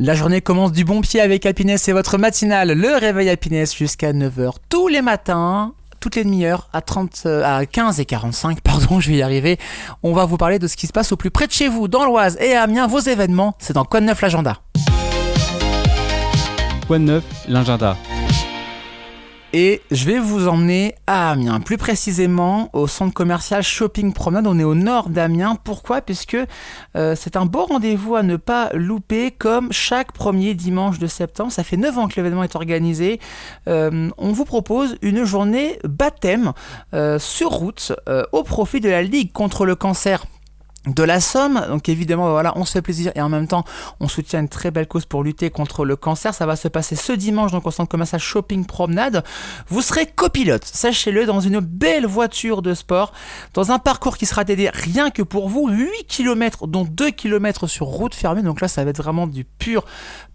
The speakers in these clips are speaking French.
La journée commence du bon pied avec Happiness, c'est votre matinale, le réveil Happiness jusqu'à 9h tous les matins. Toutes les demi-heures à 15h45, je vais y arriver. On va vous parler de ce qui se passe au plus près de chez vous, dans l'Oise et à Amiens. Vos événements, c'est dans Quoi de neuf l'agenda. Quoi de neuf l'agenda. Et je vais vous emmener à Amiens, plus précisément au centre commercial Shopping Promenade. On est au nord d'Amiens. Pourquoi ? Puisque c'est un beau rendez-vous à ne pas louper, comme chaque premier dimanche de septembre. Ça fait 9 ans que l'événement est organisé. On vous propose une journée baptême sur route au profit de la Ligue contre le cancer de la Somme. Donc évidemment, voilà, on se fait plaisir et en même temps on soutient une très belle cause pour lutter contre le cancer. Ça va se passer ce dimanche donc au centre commercial Shopping Promenade. Vous serez copilote, sachez-le, dans une belle voiture de sport, dans un parcours qui sera dédié rien que pour vous, 8 km dont 2 km sur route fermée. Donc là ça va être vraiment du pur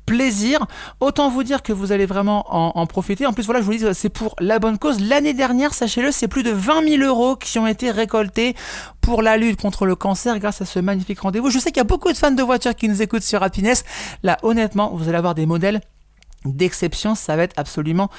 plaisir. Autant vous dire que vous allez vraiment en profiter. En plus, voilà, je vous dis, c'est pour la bonne cause. L'année dernière, sachez-le, c'est plus de 20 000 € qui ont été récoltés pour la lutte contre le cancer grâce à ce magnifique rendez-vous. Je sais qu'il y a beaucoup de fans de voitures qui nous écoutent sur Happiness. Là, honnêtement, vous allez avoir des modèles d'exception. Ça va être absolument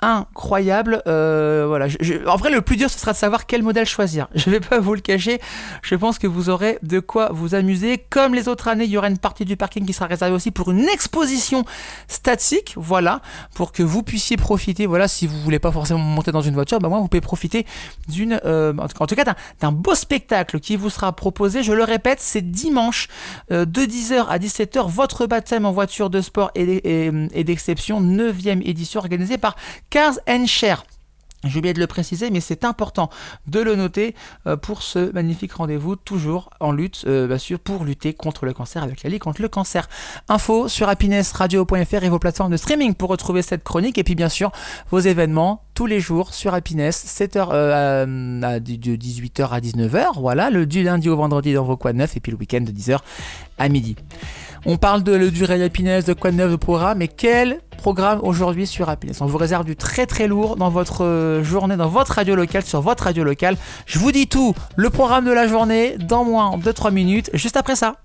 incroyable. Voilà. En vrai, le plus dur, ce sera de savoir quel modèle choisir. Je vais pas vous le cacher. Je pense que vous aurez de quoi vous amuser. Comme les autres années, il y aura une partie du parking qui sera réservée aussi pour une exposition statique. Voilà, pour que vous puissiez profiter. Voilà, si vous voulez pas forcément monter dans une voiture, moi, vous pouvez profiter en tout cas, d'un beau spectacle qui vous sera proposé. Je le répète, c'est dimanche de 10h à 17h. Votre baptême en voiture de sport et d'exception, 9e édition organisée par Cars & Share. J'ai oublié de le préciser, mais c'est important de le noter pour ce magnifique rendez-vous, toujours en lutte, bien sûr, pour lutter contre le cancer avec la Ligue contre le cancer. Info sur happinessradio.fr et vos plateformes de streaming pour retrouver cette chronique. Et puis bien sûr, vos événements tous les jours sur Happiness, 7h, de 18h à 19h. Voilà, du lundi au vendredi dans vos Quoi de neuf et puis le week-end de 10h à midi. On parle du réveil Happiness, de Quoi de neuf, de programme, mais quel programme aujourd'hui sur Happiness? On vous réserve du très très lourd dans votre journée, dans votre radio locale, sur votre radio locale. Je vous dis tout, le programme de la journée, dans moins de 3 minutes, juste après ça.